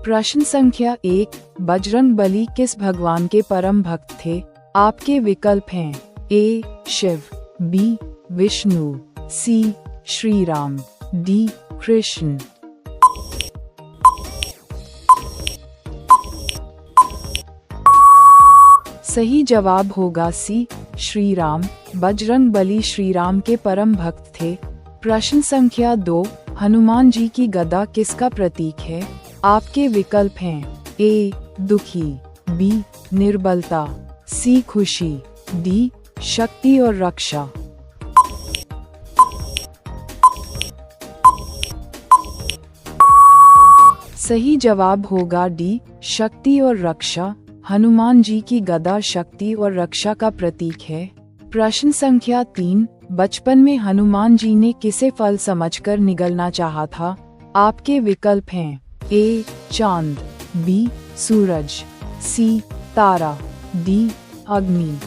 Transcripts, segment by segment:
प्रश्न संख्या 1, बजरंगबली किस भगवान के परम भक्त थे? आपके विकल्प हैं ए. शिव, बी. विष्णु, सी. श्री राम, डी. कृष्ण। सही जवाब होगा सी. श्री राम। बजरंगबली श्री राम के परम भक्त थे। प्रश्न संख्या 2, हनुमान जी की गदा किसका प्रतीक है? आपके विकल्प हैं ए. दुखी, बी. निर्बलता, सी. खुशी, डी. शक्ति और रक्षा। सही जवाब होगा डी. शक्ति और रक्षा। हनुमान जी की गदा शक्ति और रक्षा का प्रतीक है। प्रश्न संख्या 3, बचपन में हनुमान जी ने किसे फल समझकर निगलना चाहा था? आपके विकल्प हैं ए. चांद, बी. सूरज, सी. तारा, डी. अग्नि।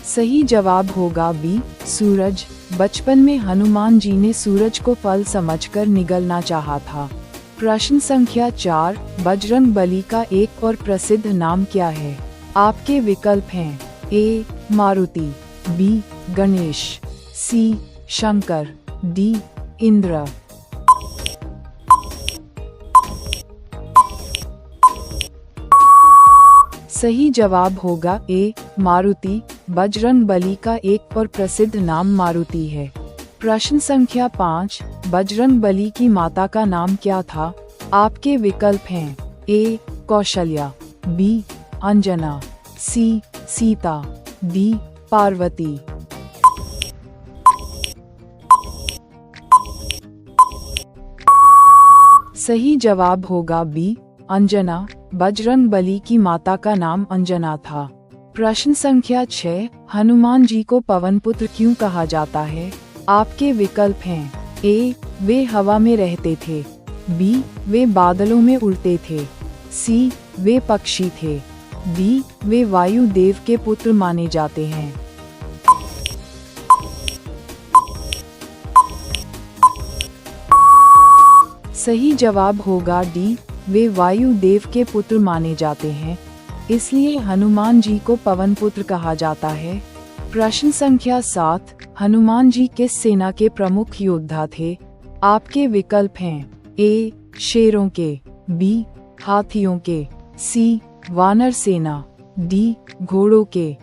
सही जवाब होगा बी. सूरज। बचपन में हनुमान जी ने सूरज को फल समझकर निगलना चाहा था। प्रश्न संख्या 4, बजरंगबली का एक और प्रसिद्ध नाम क्या है? आपके विकल्प हैं ए. मारुति, बी. गणेश, सी. शंकर, डी. इंद्र। सही जवाब होगा ए. मारुति। बजरंगबली का एक और प्रसिद्ध नाम मारुति है। प्रश्न संख्या 5, बजरंगबली की माता का नाम क्या था? आपके विकल्प हैं ए. कौशल्या, बी. अंजना, सी. सीता, डी. पार्वती। सही जवाब होगा बी. अंजना। बजरंगबली की माता का नाम अंजना था। प्रश्न संख्या 6, हनुमान जी को पवन पुत्र क्यों कहा जाता है? आपके विकल्प हैं ए. वे हवा में रहते थे, बी. वे बादलों में उड़ते थे, सी. वे पक्षी थे, डी. वे वायु देव के पुत्र माने जाते हैं। सही जवाब होगा डी. वे वायु देव के पुत्र माने जाते हैं, इसलिए हनुमान जी को पवन पुत्र कहा जाता है। प्रश्न संख्या 7, हनुमान जी किस सेना के प्रमुख योद्धा थे? आपके विकल्प हैं ए. शेरों के, बी. हाथियों के, सी. वानर सेना, डी. घोड़ों के।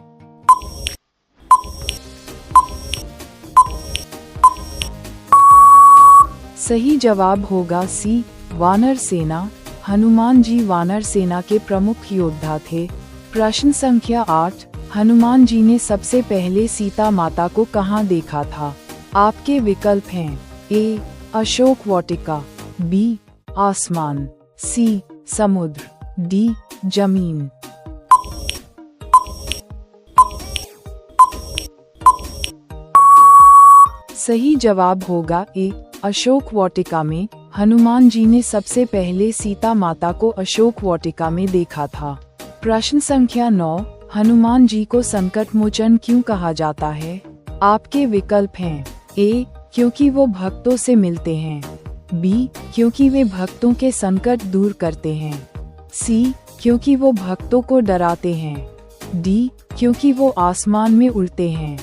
सही जवाब होगा सी. वानर सेना। हनुमान जी वानर सेना के प्रमुख योद्धा थे। प्रश्न संख्या 8, हनुमान जी ने सबसे पहले सीता माता को कहाँ देखा था? आपके विकल्प हैं ए. अशोक वाटिका, बी. आसमान, सी. समुद्र, डी. जमीन। सही जवाब होगा ए. अशोक वाटिका में। हनुमान जी ने सबसे पहले सीता माता को अशोक वाटिका में देखा था। प्रश्न संख्या 9, हनुमान जी को संकट मोचन क्यों कहा जाता है? आपके विकल्प हैं ए. क्योंकि वो भक्तों से मिलते हैं, बी. क्योंकि वे भक्तों के संकट दूर करते हैं, सी. क्योंकि वो भक्तों को डराते हैं, डी. क्योंकि वो आसमान में उड़ते हैं।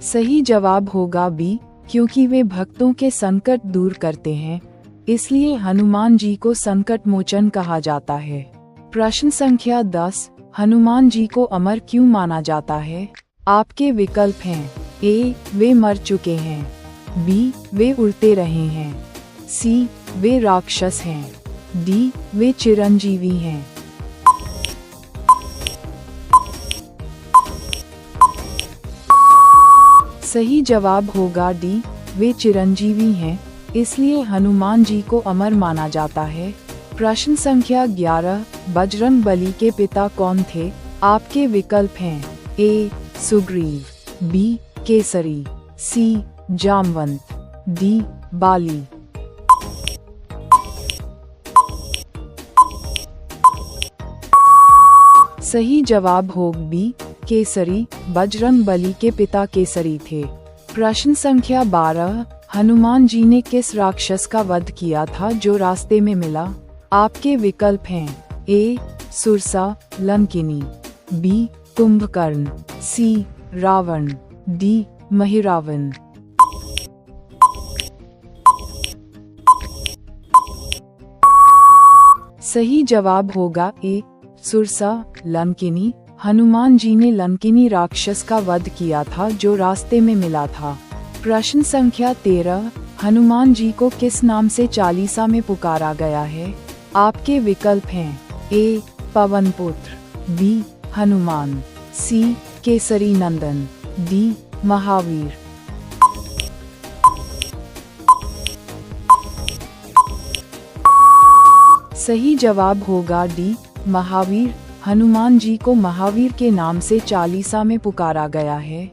सही जवाब होगा बी. क्योंकि वे भक्तों के संकट दूर करते हैं, इसलिए हनुमान जी को संकट मोचन कहा जाता है। प्रश्न संख्या 10, हनुमान जी को अमर क्यों माना जाता है? आपके विकल्प हैं ए. वे मर चुके हैं, बी. वे उड़ते रहे हैं, सी. वे राक्षस हैं, डी. वे चिरंजीवी हैं। सही जवाब होगा डी. वे चिरंजीवी हैं, इसलिए हनुमान जी को अमर माना जाता है। प्रश्न संख्या 11, बजरंगबली के पिता कौन थे? आपके विकल्प हैं ए. सुग्रीव, बी. केसरी, सी. जामवंत, डी. बाली। सही जवाब हो बी केसरी, बजरंग बली के पिता केसरी थे। प्रश्न संख्या 12, हनुमान जी ने किस राक्षस का वध किया था जो रास्ते में मिला? आपके विकल्प हैं ए सुरसा लंकिनी, बी कुंभकर्ण, सी रावण, डी महिरावण। सही जवाब होगा ए सुरसा लंकिनी। हनुमान जी ने लंकिनी राक्षस का वध किया था जो रास्ते में मिला था। प्रश्न संख्या 13, हनुमान जी को किस नाम से चालीसा में पुकारा गया है? आपके विकल्प हैं ए पवन पुत्र, बी हनुमान, सी केसरी नंदन, डी महावीर। सही जवाब होगा डी महावीर। हनुमान जी को महावीर के नाम से चालीसा में पुकारा गया है।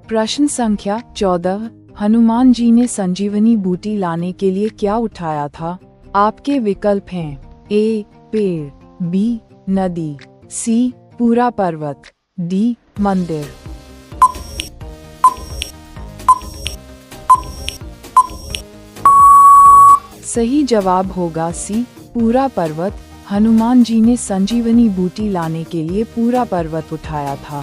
प्रश्न संख्या 14, हनुमान जी ने संजीवनी बूटी लाने के लिए क्या उठाया था? आपके विकल्प हैं ए पेड़, बी नदी, सी पूरा पर्वत, डी मंदिर। सही जवाब होगा सी पूरा पर्वत। हनुमान जी ने संजीवनी बूटी लाने के लिए पूरा पर्वत उठाया था।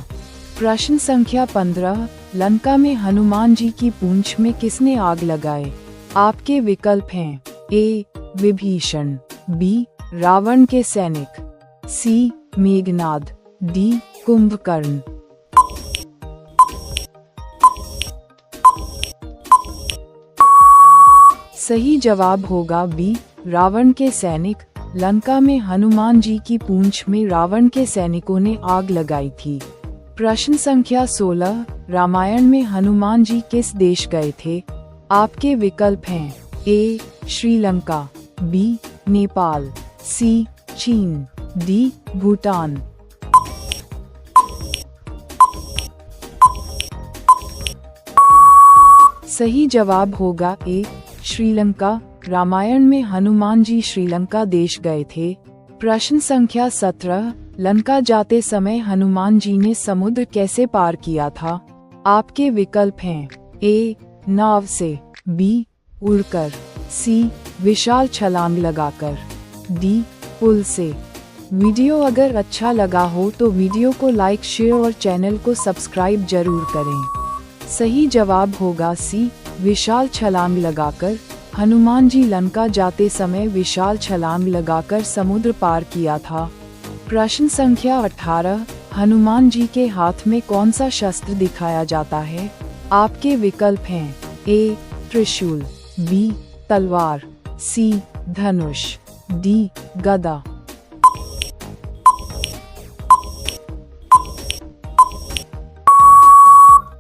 प्रश्न संख्या 15, लंका में हनुमान जी की पूंछ में किसने आग लगाए? आपके विकल्प हैं ए विभीषण, बी रावण के सैनिक, सी मेघनाद, डी कुंभकर्ण। सही जवाब होगा बी रावण के सैनिक। लंका में हनुमान जी की पूंछ में रावण के सैनिकों ने आग लगाई थी। प्रश्न संख्या 16, रामायण में हनुमान जी किस देश गए थे? आपके विकल्प हैं ए श्रीलंका, बी नेपाल, सी चीन, डी भूटान। सही जवाब होगा ए श्रीलंका। रामायण में हनुमान जी श्रीलंका देश गए थे। प्रश्न संख्या 17, लंका जाते समय हनुमान जी ने समुद्र कैसे पार किया था? आपके विकल्प हैं ए नाव से, बी उड़कर, सी विशाल छलांग लगाकर, डी पुल से। वीडियो अगर अच्छा लगा हो तो वीडियो को लाइक शेयर और चैनल को सब्सक्राइब जरूर करें। सही जवाब होगा सी विशाल छलांग लगाकर। हनुमान जी लंका जाते समय विशाल छलांग लगाकर समुद्र पार किया था। प्रश्न संख्या 18, हनुमान जी के हाथ में कौन सा शस्त्र दिखाया जाता है? आपके विकल्प हैं ए त्रिशूल, बी तलवार, सी धनुष, डी गदा।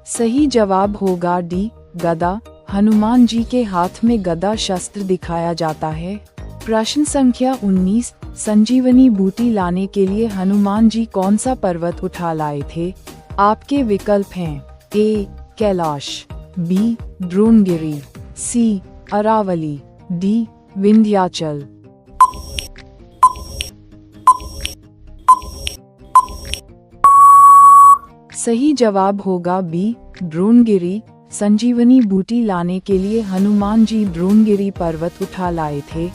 सही जवाब होगा डी गदा। हनुमान जी के हाथ में गदा शस्त्र दिखाया जाता है। प्रश्न संख्या 19, संजीवनी बूटी लाने के लिए हनुमान जी कौन सा पर्वत उठा लाए थे? आपके विकल्प हैं ए कैलाश, बी द्रोणगिरी, सी अरावली, डी विंध्याचल। सही जवाब होगा बी द्रोणगिरी। संजीवनी बूटी लाने के लिए हनुमान जी द्रोणगिरी पर्वत उठा लाए थे।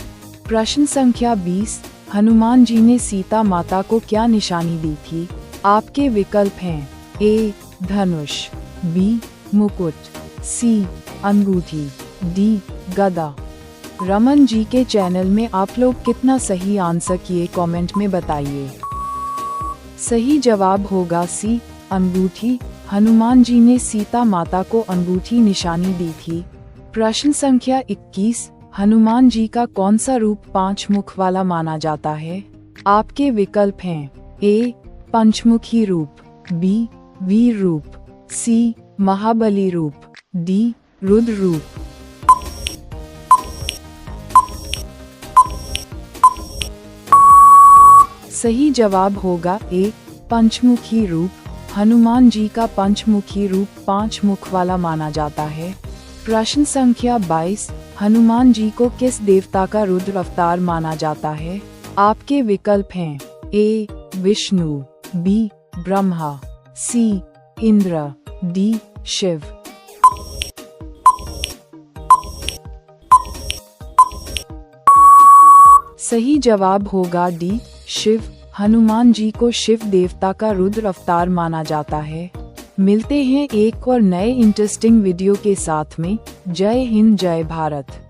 प्रश्न संख्या 20, हनुमान जी ने सीता माता को क्या निशानी दी थी? आपके विकल्प हैं ए धनुष, बी मुकुट, सी अंगूठी, डी गदा। रमन जी के चैनल में आप लोग कितना सही आंसर किए कमेंट में बताइए। सही जवाब होगा सी अंगूठी। हनुमान जी ने सीता माता को अंगूठी निशानी दी थी। प्रश्न संख्या 21, हनुमान जी का कौन सा रूप 5 मुख वाला माना जाता है? आपके विकल्प हैं ए पंचमुखी रूप, बी वीर रूप, सी महाबली रूप, डी रुद्र रूप। सही जवाब होगा ए पंचमुखी रूप। हनुमान जी का पंचमुखी रूप 5 मुख वाला माना जाता है। प्रश्न संख्या 22, हनुमान जी को किस देवता का रुद्र अवतार माना जाता है? आपके विकल्प हैं ए विष्णु, बी ब्रह्मा, सी इंद्र, डी शिव। सही जवाब होगा डी शिव। हनुमान जी को शिव देवता का रुद्र अवतार माना जाता है। मिलते हैं एक और नए इंटरेस्टिंग वीडियो के साथ में। जय हिंद, जय भारत।